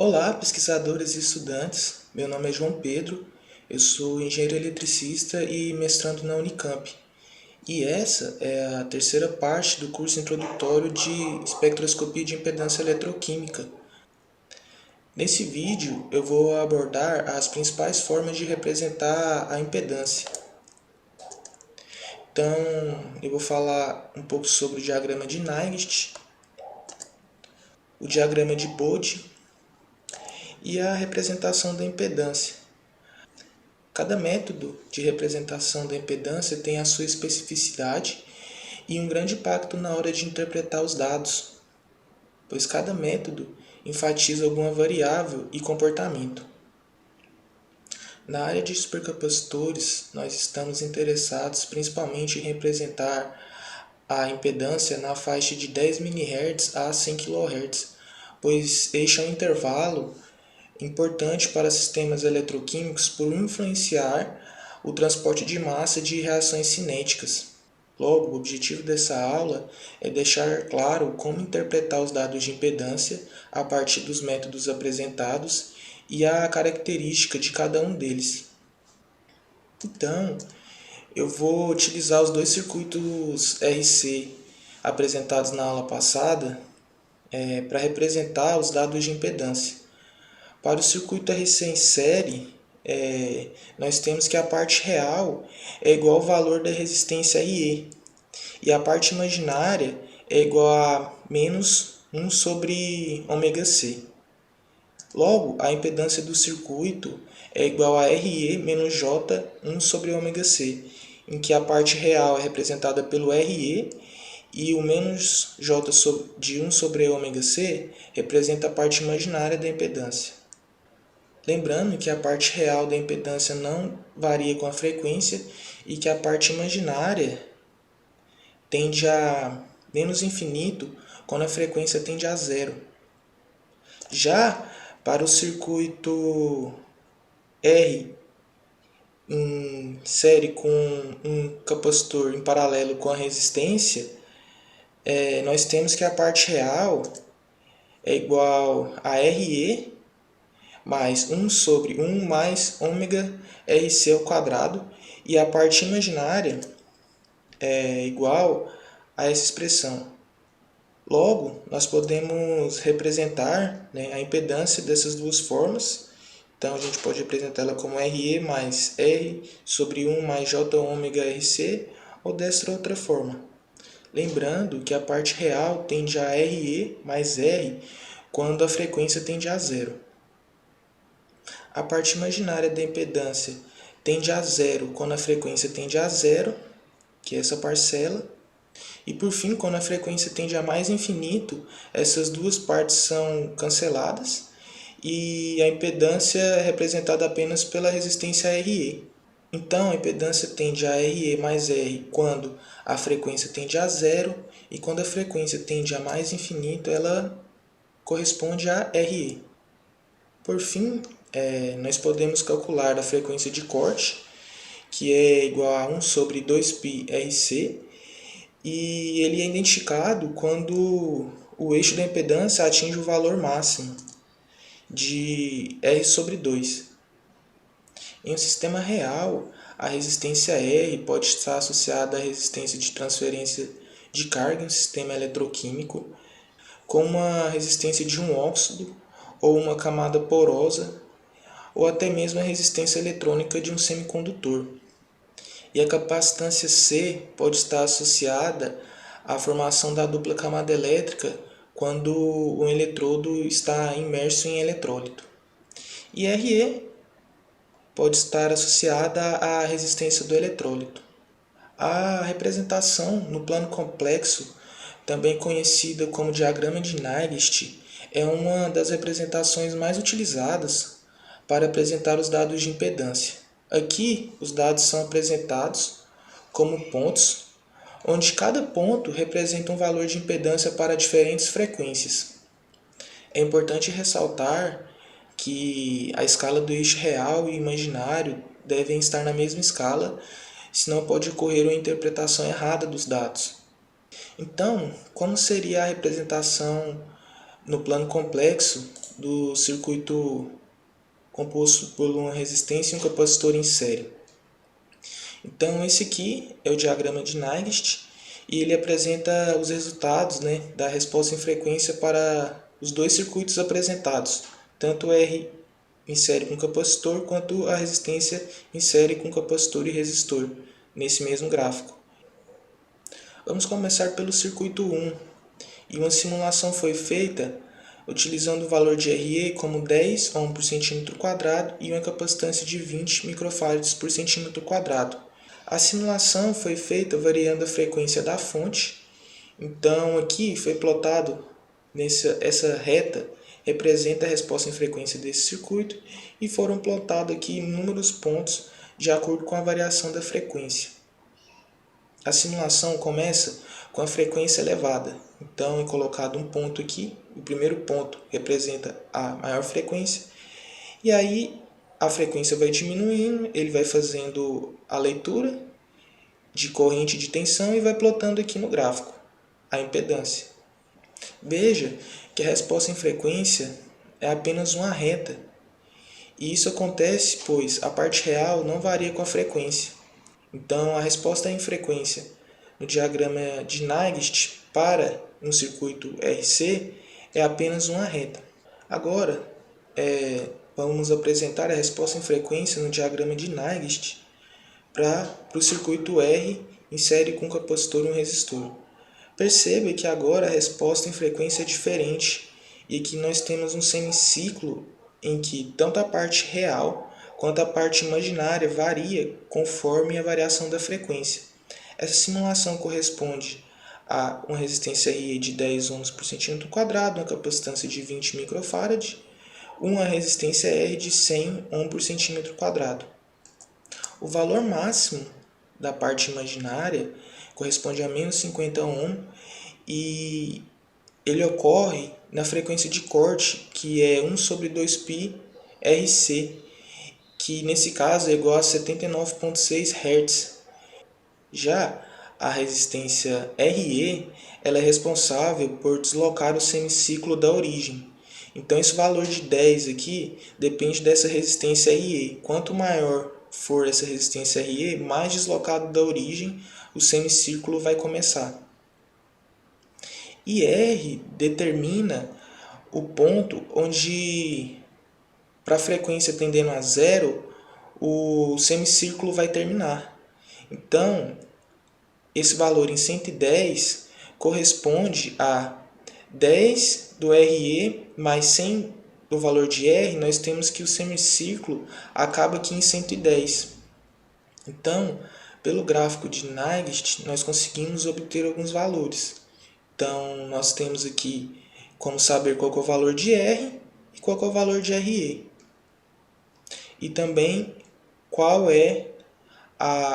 Olá, pesquisadores e estudantes. Meu nome é João Pedro, eu sou engenheiro eletricista e mestrando na Unicamp. E essa é a terceira parte do curso introdutório de espectroscopia de impedância eletroquímica. Nesse vídeo eu vou abordar as principais formas de representar a impedância. Então, eu vou falar um pouco sobre o diagrama de Nygst, o diagrama de Bode e a representação da impedância. Cada método de representação da impedância tem a sua especificidade e um grande impacto na hora de interpretar os dados, pois cada método enfatiza alguma variável e comportamento. Na área de supercapacitores, nós estamos interessados principalmente em representar a impedância na faixa de 10 mHz a 100 kHz, pois este é um intervalo importante para sistemas eletroquímicos por influenciar o transporte de massa de reações cinéticas. Logo, o objetivo dessa aula é deixar claro como interpretar os dados de impedância a partir dos métodos apresentados e a característica de cada um deles. Então, eu vou utilizar os dois circuitos RC apresentados na aula passada para representar os dados de impedância. Para o circuito RC em série, nós temos que a parte real é igual ao valor da resistência IE, e a parte imaginária é igual a menos 1 sobre ômega-C. Logo, a impedância do circuito é igual a RE menos J 1 sobre ômega-C, em que a parte real é representada pelo RE e o menos J de 1 sobre ômega-C representa a parte imaginária da impedância. Lembrando que a parte real da impedância não varia com a frequência e que a parte imaginária tende a menos infinito quando a frequência tende a zero. Já para o circuito R em série com um capacitor em paralelo com a resistência, nós temos que a parte real é igual a RE mais 1 sobre 1 mais ômega RC ao quadrado, e a parte imaginária é igual a essa expressão. Logo, nós podemos representar a impedância dessas duas formas. Então, a gente pode representá-la como RE mais R sobre 1 mais J ômega RC, ou desta outra forma. Lembrando que a parte real tende a RE mais R quando a frequência tende a zero. A parte imaginária da impedância tende a zero quando a frequência tende a zero, que é essa parcela. E por fim, quando a frequência tende a mais infinito, essas duas partes são canceladas e a impedância é representada apenas pela resistência RE. Então, a impedância tende a RE mais R quando a frequência tende a zero, e quando a frequência tende a mais infinito, ela corresponde a RE. Por fim, nós podemos calcular a frequência de corte, que é igual a 1 sobre 2π RC, e ele é identificado quando o eixo da impedância atinge o valor máximo de R sobre 2. Em um sistema real, a resistência R pode estar associada à resistência de transferência de carga em um sistema eletroquímico, como a resistência de um óxido ou uma camada porosa, ou até mesmo a resistência eletrônica de um semicondutor. E a capacitância C pode estar associada à formação da dupla camada elétrica quando o eletrodo está imerso em eletrólito. E RE pode estar associada à resistência do eletrólito. A representação no plano complexo, também conhecida como diagrama de Nygst, é uma das representações mais utilizadas para apresentar os dados de impedância. Aqui, os dados são apresentados como pontos, onde cada ponto representa um valor de impedância para diferentes frequências. É importante ressaltar que a escala do eixo real e imaginário devem estar na mesma escala, senão pode ocorrer uma interpretação errada dos dados. Então, como seria a representação no plano complexo do circuito composto por uma resistência e um capacitor em série. Então esse aqui é o diagrama de Nyquist e ele apresenta os resultados, né, da resposta em frequência para os dois circuitos apresentados, tanto R em série com capacitor quanto a resistência em série com capacitor e resistor, nesse mesmo gráfico. Vamos começar pelo circuito 1, e uma simulação foi feita utilizando o valor de RE como 10 ohm por centímetro quadrado e uma capacitância de 20 microfarads por centímetro quadrado. A simulação foi feita variando a frequência da fonte. Então aqui foi plotado essa reta representa a resposta em frequência desse circuito e foram plotados aqui inúmeros pontos de acordo com a variação da frequência. A simulação começa com a frequência elevada. Então é colocado um ponto aqui, o primeiro ponto representa a maior frequência, e aí a frequência vai diminuindo, ele vai fazendo a leitura de corrente de tensão e vai plotando aqui no gráfico a impedância. Veja que a resposta em frequência é apenas uma reta, e isso acontece pois a parte real não varia com a frequência. Então a resposta em frequência no diagrama de Nyquist para um circuito RC é apenas uma reta. Agora vamos apresentar a resposta em frequência no diagrama de Nyquist para o circuito R em série com capacitor e um resistor. Perceba que agora a resposta em frequência é diferente e que nós temos um semiciclo em que tanto a parte real quanto a parte imaginária varia conforme a variação da frequência. Essa simulação corresponde a uma resistência RE de 10 ohms por centímetro quadrado, uma capacitância de 20 microfarad, uma resistência R de 100 ohms por centímetro quadrado. O valor máximo da parte imaginária corresponde a menos 50 ohm e ele ocorre na frequência de corte, que é 1 sobre 2π RC, que nesse caso é igual a 79,6 Hz. Já a resistência RE ela é responsável por deslocar o semiciclo da origem. Então esse valor de 10 aqui depende dessa resistência RE. Quanto maior for essa resistência RE, mais deslocado da origem o semicírculo vai começar. E R determina o ponto onde, para a frequência tendendo a zero, o semicírculo vai terminar. Então, esse valor em 110 corresponde a 10 do RE mais 100 do valor de R, nós temos que o semicírculo acaba aqui em 110. Então, pelo gráfico de Nyquist, nós conseguimos obter alguns valores. Então, nós temos aqui como saber qual é o valor de R e qual é o valor de RE. E também qual é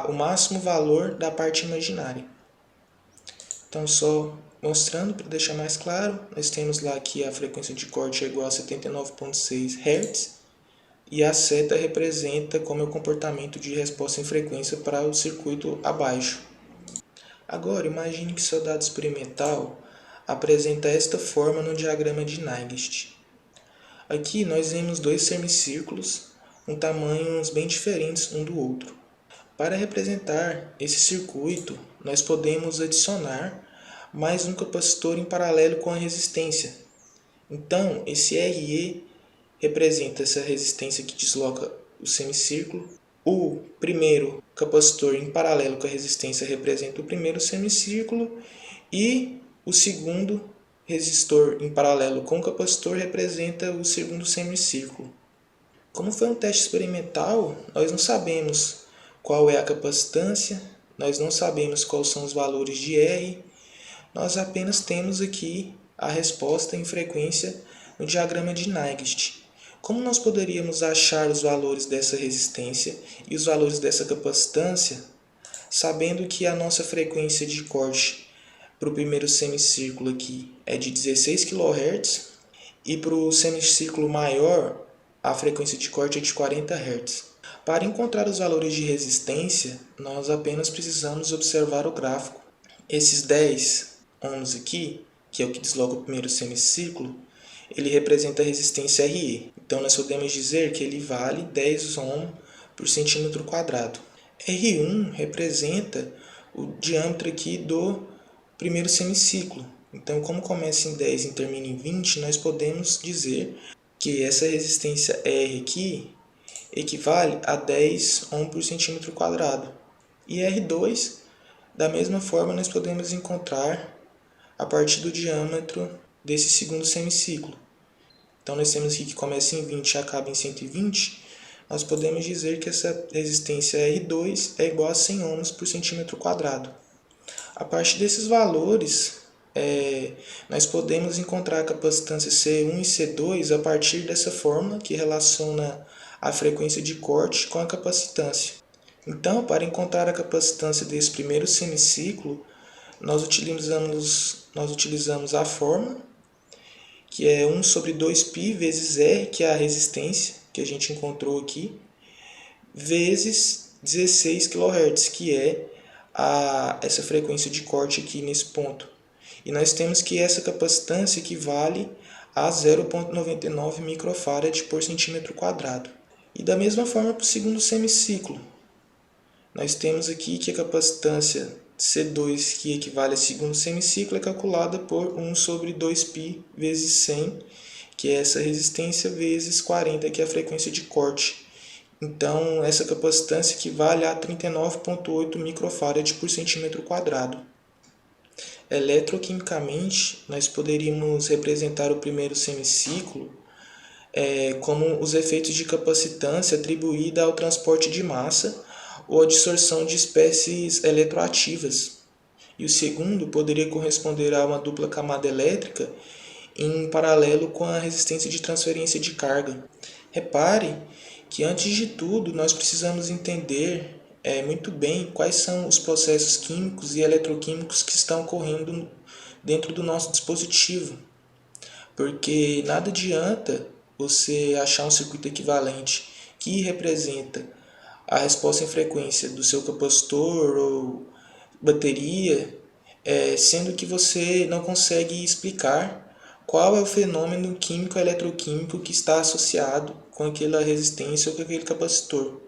o máximo valor da parte imaginária. Então, só mostrando para deixar mais claro, nós temos lá que a frequência de corte é igual a 79,6 Hz e a seta representa como é o comportamento de resposta em frequência para o circuito abaixo. Agora, imagine que seu dado experimental apresenta esta forma no diagrama de Nyquist. Aqui nós vemos dois semicírculos com tamanhos bem diferentes um do outro. Para representar esse circuito, nós podemos adicionar mais um capacitor em paralelo com a resistência. Então, esse RE representa essa resistência que desloca o semicírculo. O primeiro capacitor em paralelo com a resistência representa o primeiro semicírculo e o segundo resistor em paralelo com o capacitor representa o segundo semicírculo. Como foi um teste experimental, nós não sabemos qual é a capacitância, nós não sabemos quais são os valores de R, nós apenas temos aqui a resposta em frequência no diagrama de Nyquist. Como nós poderíamos achar os valores dessa resistência e os valores dessa capacitância, sabendo que a nossa frequência de corte para o primeiro semicírculo aqui é de 16 kHz e para o semicírculo maior a frequência de corte é de 40 Hz. Para encontrar os valores de resistência, nós apenas precisamos observar o gráfico. Esses 10 ohms aqui, que é o que desloca o primeiro semicírculo, ele representa a resistência RE. Então, nós podemos dizer que ele vale 10 ohm por centímetro quadrado. R1 representa o diâmetro aqui do primeiro semiciclo. Então, como começa em 10 e termina em 20, nós podemos dizer que essa resistência R aqui equivale a 10 ohm por centímetro quadrado. E R2, da mesma forma, nós podemos encontrar a partir do diâmetro desse segundo semiciclo. Então, nós temos aqui que começa em 20 e acaba em 120. Nós podemos dizer que essa resistência R2 é igual a 100 ohms por centímetro quadrado. A partir desses valores, nós podemos encontrar a capacitância C1 e C2 a partir dessa fórmula que relaciona a frequência de corte com a capacitância. Então, para encontrar a capacitância desse primeiro semiciclo, nós utilizamos a fórmula, que é 1 sobre 2π vezes R, que é a resistência que a gente encontrou aqui, vezes 16 kHz, que é essa frequência de corte aqui nesse ponto. E nós temos que essa capacitância equivale a 0,99 microfarad por centímetro quadrado. E da mesma forma para o segundo semiciclo. Nós temos aqui que a capacitância C2, que equivale a segundo semiciclo, é calculada por 1 sobre 2π vezes 100, que é essa resistência, vezes 40, que é a frequência de corte. Então, essa capacitância equivale a 39,8 microfarad por centímetro quadrado. Eletroquimicamente, nós poderíamos representar o primeiro semiciclo como os efeitos de capacitância atribuída ao transporte de massa ou à dissorção de espécies eletroativas. E o segundo poderia corresponder a uma dupla camada elétrica em paralelo com a resistência de transferência de carga. Repare que, antes de tudo, nós precisamos entender muito bem quais são os processos químicos e eletroquímicos que estão ocorrendo dentro do nosso dispositivo. Porque nada adianta você achar um circuito equivalente que representa a resposta em frequência do seu capacitor ou bateria, sendo que você não consegue explicar qual é o fenômeno químico-eletroquímico que está associado com aquela resistência ou com aquele capacitor.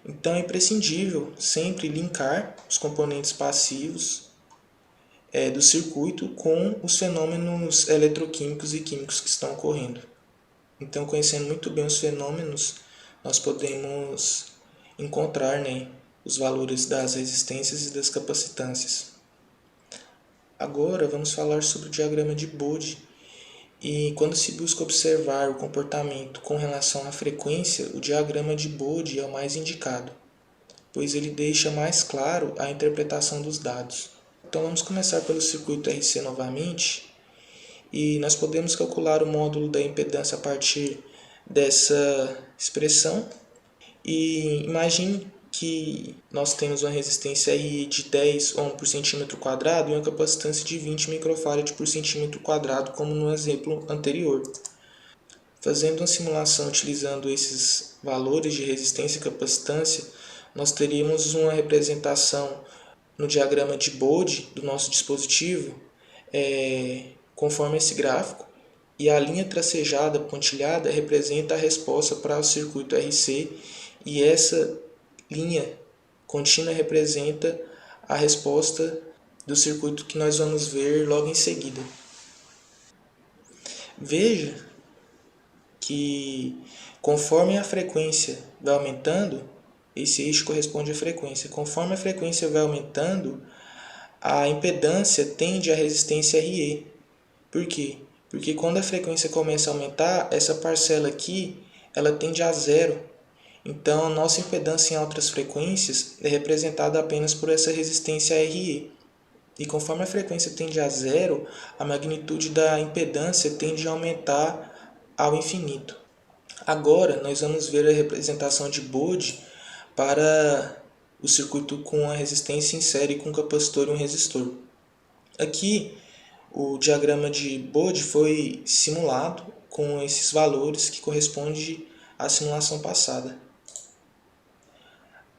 Então é imprescindível sempre linkar os componentes passivos do circuito com os fenômenos eletroquímicos e químicos que estão ocorrendo. Então, conhecendo muito bem os fenômenos, nós podemos encontrar os valores das resistências e das capacitâncias. Agora vamos falar sobre o diagrama de Bode. E quando se busca observar o comportamento com relação à frequência, o diagrama de Bode é o mais indicado, pois ele deixa mais claro a interpretação dos dados. Então vamos começar pelo circuito RC novamente, e nós podemos calcular o módulo da impedância a partir dessa expressão. E imagine que nós temos uma resistência RE de 10 ohm por centímetro quadrado e uma capacitância de 20 microfarad por centímetro quadrado, como no exemplo anterior. Fazendo uma simulação utilizando esses valores de resistência e capacitância, nós teríamos uma representação no diagrama de Bode do nosso dispositivo, conforme esse gráfico, e a linha tracejada pontilhada representa a resposta para o circuito RC, e essa linha contínua representa a resposta do circuito que nós vamos ver logo em seguida. Veja que, conforme a frequência vai aumentando, esse eixo corresponde à frequência. Conforme a frequência vai aumentando, a impedância tende à resistência RE. Por quê? Porque quando a frequência começa a aumentar, essa parcela aqui ela tende a zero. Então, a nossa impedância em altas frequências é representada apenas por essa resistência RE. E conforme a frequência tende a zero, a magnitude da impedância tende a aumentar ao infinito. Agora, nós vamos ver a representação de Bode para o circuito com a resistência em série com um capacitor e um resistor. Aqui, o diagrama de Bode foi simulado com esses valores que correspondem à simulação passada.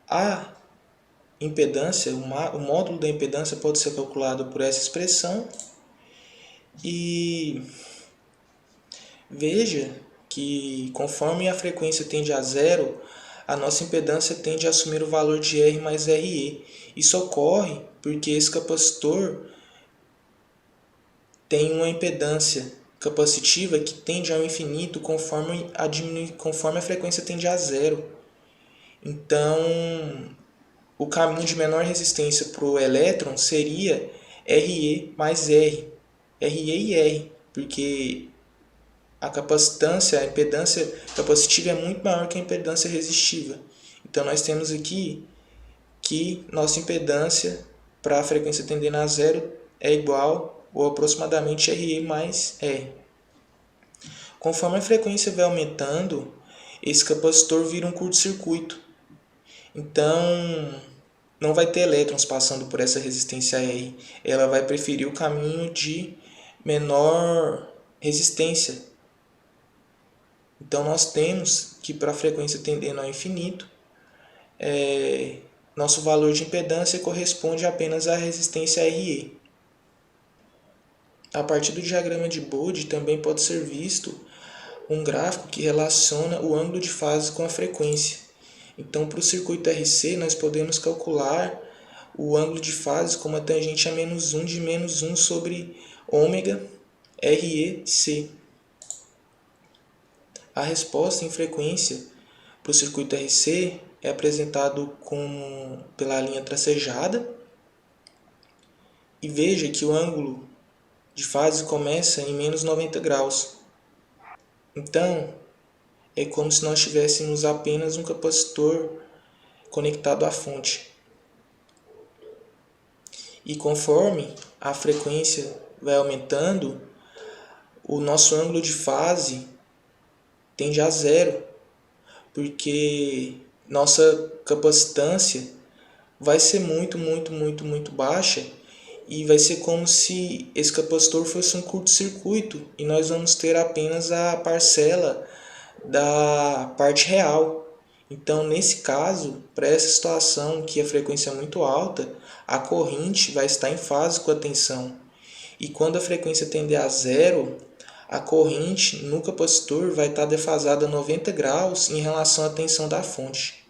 A impedância, o módulo da impedância pode ser calculado por essa expressão, e Veja que conforme a frequência tende a zero, a nossa impedância tende a assumir o valor de R mais RE. Isso ocorre porque esse capacitor tem uma impedância capacitiva que tende ao infinito conforme a frequência tende a zero. Então, o caminho de menor resistência para o elétron seria RE mais R, RE e R, porque a impedância capacitiva é muito maior que a impedância resistiva. Então, nós temos aqui que nossa impedância para a frequência tendendo a zero é igual ou aproximadamente RE mais R. Conforme a frequência vai aumentando, esse capacitor vira um curto-circuito. Então, não vai ter elétrons passando por essa resistência R. Ela vai preferir o caminho de menor resistência. Então, nós temos que para a frequência tendendo ao infinito, nosso valor de impedância corresponde apenas à resistência RE. A partir do diagrama de Bode também pode ser visto um gráfico que relaciona o ângulo de fase com a frequência. Então, para o circuito RC, nós podemos calcular o ângulo de fase como a tangente a menos 1 de menos 1 sobre ômega REC. A resposta em frequência para o circuito RC é apresentado pela linha tracejada. E veja que o ângulo de fase começa em menos 90 graus. Então, é como se nós tivéssemos apenas um capacitor conectado à fonte. E conforme a frequência vai aumentando, o nosso ângulo de fase tende a zero, porque nossa capacitância vai ser muito baixa e vai ser como se esse capacitor fosse um curto-circuito e nós vamos ter apenas a parcela da parte real. Então, nesse caso, para essa situação que a frequência é muito alta, a corrente vai estar em fase com a tensão. E quando a frequência tender a zero, a corrente no capacitor vai estar defasada a 90 graus em relação à tensão da fonte.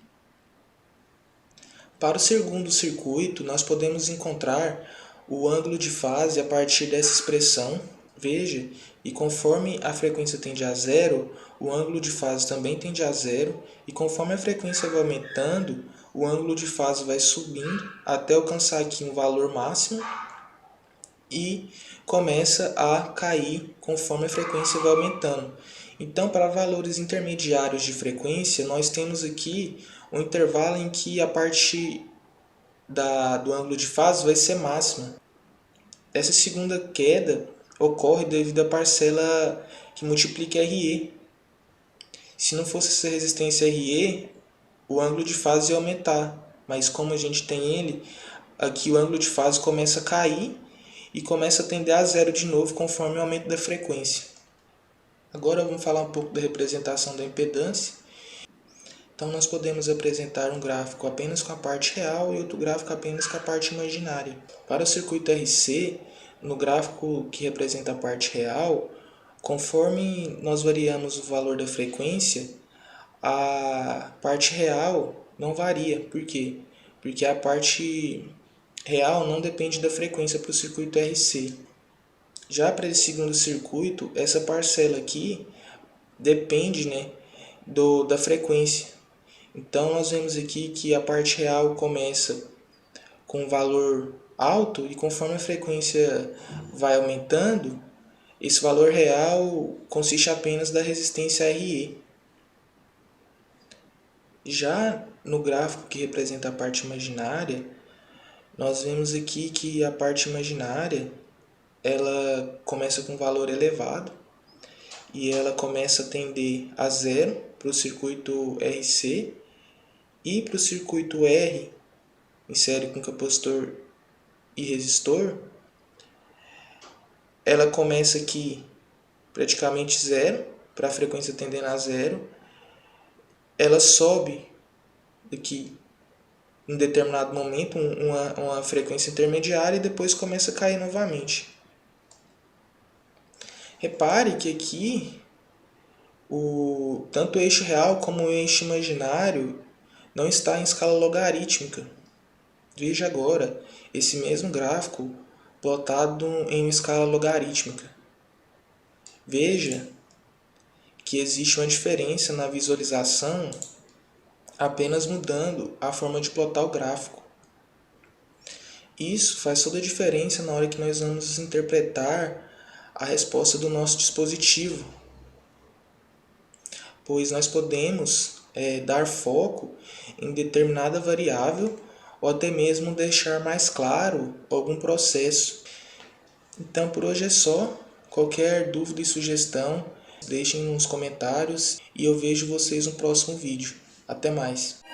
Para o segundo circuito, nós podemos encontrar o ângulo de fase a partir dessa expressão. Veja, e conforme a frequência tende a zero, o ângulo de fase também tende a zero, e conforme a frequência vai aumentando, o ângulo de fase vai subindo até alcançar aqui um valor máximo e começa a cair conforme a frequência vai aumentando. Então, para valores intermediários de frequência, nós temos aqui um intervalo em que a parte do ângulo de fase vai ser máxima. Essa segunda queda ocorre devido à parcela que multiplica RE. Se não fosse essa resistência RE, o ângulo de fase ia aumentar. Mas como a gente tem ele, aqui o ângulo de fase começa a cair e começa a tender a zero de novo conforme o aumento da frequência. Agora vamos falar um pouco da representação da impedância. Então nós podemos apresentar um gráfico apenas com a parte real e outro gráfico apenas com a parte imaginária. Para o circuito RC, no gráfico que representa a parte real, conforme nós variamos o valor da frequência, a parte real não varia. Por quê? Porque a parte real não depende da frequência para o circuito RC. Já para esse segundo circuito, essa parcela aqui depende, da frequência. Então, nós vemos aqui que a parte real começa com um valor alto e conforme a frequência vai aumentando, esse valor real consiste apenas da resistência RE. Já no gráfico que representa a parte imaginária, nós vemos aqui que a parte imaginária ela começa com um valor elevado e ela começa a tender a zero para o circuito RC e para o circuito R, em série com capacitor e resistor, ela começa aqui praticamente zero, para a frequência tendendo a zero, ela sobe aqui em determinado momento uma frequência intermediária e depois começa a cair novamente. Repare que aqui Tanto o eixo real como o eixo imaginário não está em escala logarítmica. Veja agora esse mesmo gráfico plotado em uma escala logarítmica. Veja que existe uma diferença na visualização apenas mudando a forma de plotar o gráfico. Isso faz toda a diferença na hora que nós vamos interpretar a resposta do nosso dispositivo, pois nós podemos dar foco em determinada variável ou até mesmo deixar mais claro algum processo. Então por hoje é só. Qualquer dúvida e sugestão, deixem nos comentários e eu vejo vocês no próximo vídeo. Até mais!